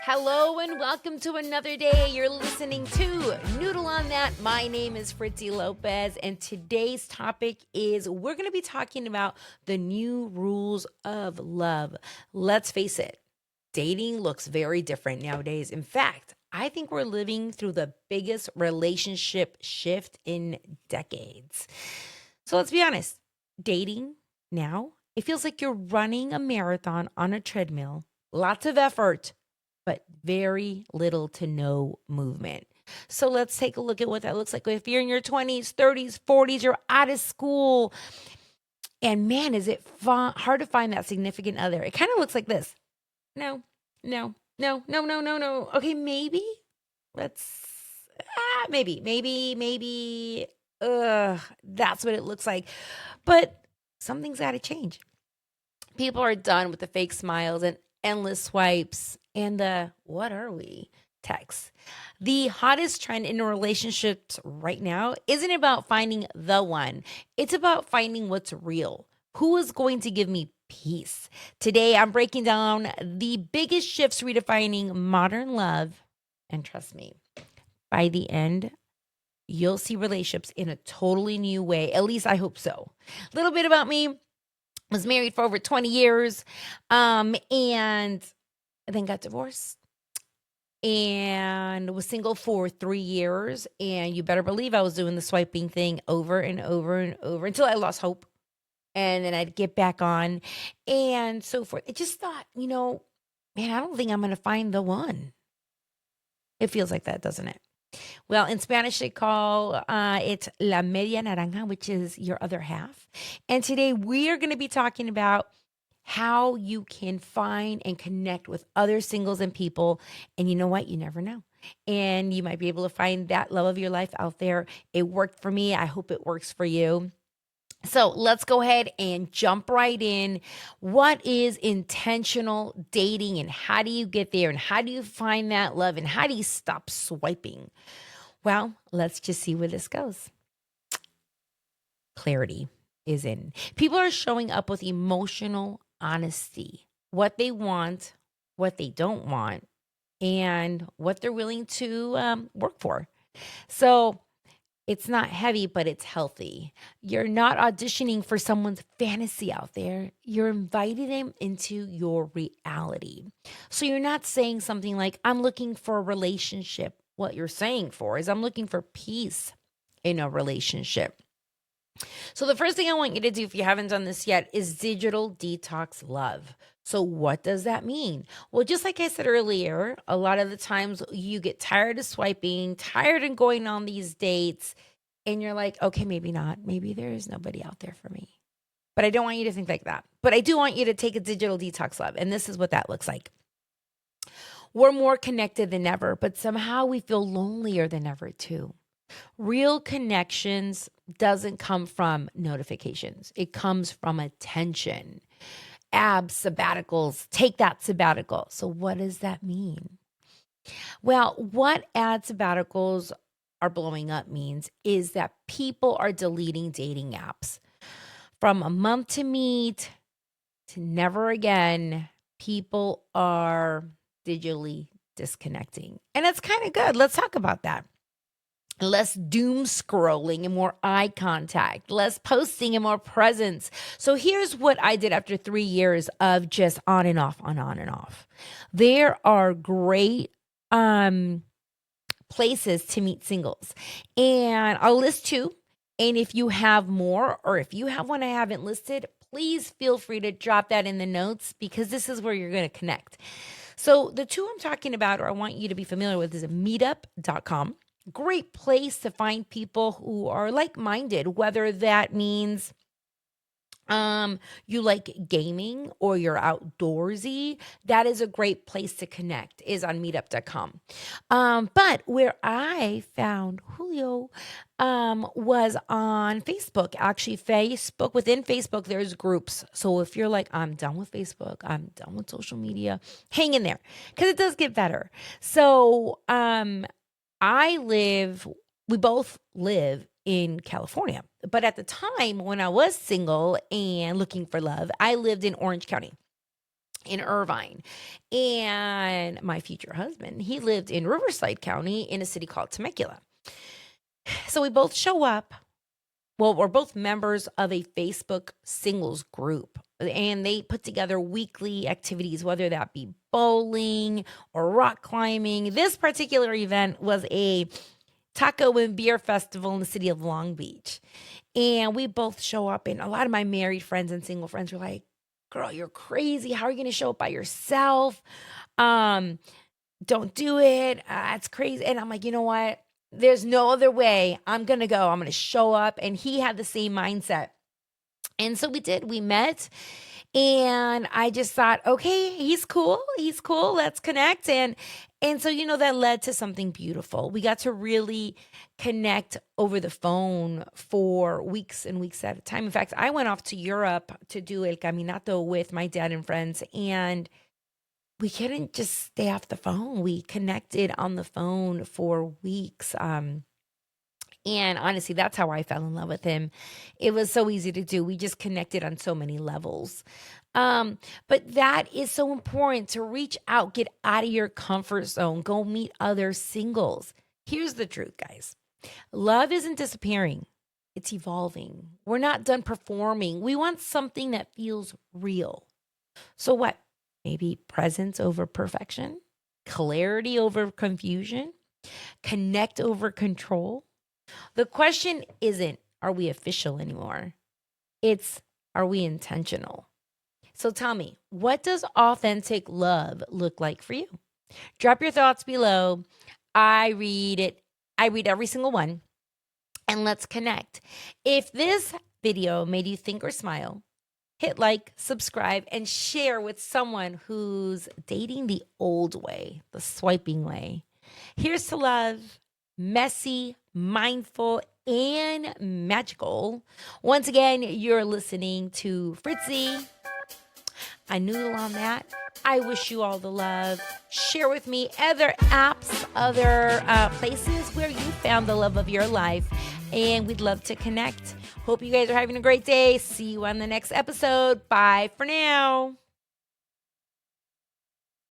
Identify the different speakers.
Speaker 1: Hello and welcome to another day. You're listening to Noodle on That. My name is Fritzy Lopez, and today's topic is we're going to be talking about the new rules of love. Let's face it, dating looks very different nowadays. In fact, I think we're living through the biggest relationship shift in decades. So let's be honest, dating now, it feels like you're running a marathon on a treadmill, lots of effort but very little to no movement. So let's take a look at what that looks like. If you're in your 20s, 30s, 40s, you're out of school, and man, is it hard to find that significant other. It kind of looks like this. No, no, no, no, no, no, no. Okay, maybe. Let's, maybe. That's what it looks like. But something's got to change. People are done with the fake smiles and endless swipes and the what are we texts. The hottest trend in relationships right now isn't about finding the one, it's about finding what's real. Who is going to give me peace? Today, I'm breaking down the biggest shifts redefining modern love. And trust me, by the end, you'll see relationships in a totally new way. At least I hope so. A little bit about me. Was married for over 20 years, and then got divorced and was single for 3 years. And you better believe I was doing the swiping thing over and over and over until I lost hope. And then I'd get back on and so forth. I just thought, man, I don't think I'm going to find the one. It feels like that, doesn't it? Well, in Spanish, they call it la media naranja, which is your other half. And today we are going to be talking about how you can find and connect with other singles and people. And you know what? You never know. And you might be able to find that love of your life out there. It worked for me. I hope it works for you. So let's go ahead and jump right in. What is intentional dating and how do you get there and how do you find that love and how do you stop swiping? Well, let's just see where this goes. Clarity is in. People are showing up with emotional honesty, what they want, what they don't want, and what they're willing to work for. So it's not heavy, but it's healthy. You're not auditioning for someone's fantasy out there. You're inviting them into your reality. So you're not saying something like, I'm looking for a relationship. What you're saying for is, I'm looking for peace in a relationship. So the first thing I want you to do, if you haven't done this yet, is digital detox love. So what does that mean? Well, just like I said earlier, a lot of the times you get tired of swiping, tired of going on these dates, and you're like, okay, maybe not. Maybe there is nobody out there for me. But I don't want you to think like that. But I do want you to take a digital detox love. And this is what that looks like. We're more connected than ever, but somehow we feel lonelier than ever too. Real connections doesn't come from notifications. It comes from attention. Sabbaticals, take that sabbatical. So what does that mean? Well, what ad sabbaticals are blowing up means is that people are deleting dating apps. From a month to meet to never again, people are digitally disconnecting. And it's kind of good. Let's talk about that. Less doom scrolling and more eye contact, less posting and more presence. So here's what I did after 3 years of just on and off, on and off. There are great places to meet singles. And I'll list 2. And if you have more, or if you have one I haven't listed, please feel free to drop that in the notes because this is where you're going to connect. So the 2 I'm talking about, or I want you to be familiar with, is meetup.com. Great place to find people who are like-minded, whether that means you like gaming or you're outdoorsy. That is a great place to connect, is on meetup.com. But where I found Julio was on Facebook. Actually, Facebook, within Facebook, there's groups. So if you're like, I'm done with Facebook, I'm done with social media, hang in there because it does get better. So we both live in California. But at the time when I was single and looking for love, I lived in Orange County. in Irvine. And my future husband, he lived in Riverside County in a city called Temecula. So we both show up. Well, we're both members of a Facebook singles group, and they put together weekly activities, whether that be bowling or rock climbing. This particular event was a taco and beer festival in the city of Long Beach. And we both show up, and a lot of my married friends and single friends were like, girl, you're crazy. How are you going to show up by yourself? Don't do it. It's crazy. And I'm like, you know what? There's no other way. I'm going to go. I'm going to show up. And he had the same mindset. And so we did. We met. And I just thought, okay, he's cool. He's cool. Let's connect. And so, that led to something beautiful. We got to really connect over the phone for weeks and weeks at a time. In fact, I went off to Europe to do El Caminato with my dad and friends, and we couldn't just stay off the phone. We connected on the phone for weeks. And honestly, that's how I fell in love with him. It was so easy to do. We just connected on so many levels. But that is so important, to reach out, get out of your comfort zone, go meet other singles. Here's the truth, guys. Love isn't disappearing. It's evolving. We're not done performing. We want something that feels real. So what? Maybe presence over perfection, clarity over confusion, connect over control. The question isn't, are we official anymore? It's, are we intentional? So tell me, what does authentic love look like for you? Drop your thoughts below. I read it. I read every single one. And let's connect. If this video made you think or smile, hit like, subscribe, and share with someone who's dating the old way, the swiping way. Here's to love, messy, mindful, and magical. Once again, you're listening to Fritzy. I noodle on that. I wish you all the love. Share with me other apps, other places where you found the love of your life, and we'd love to connect. Hope you guys are having a great day. See you on the next episode. Bye for now.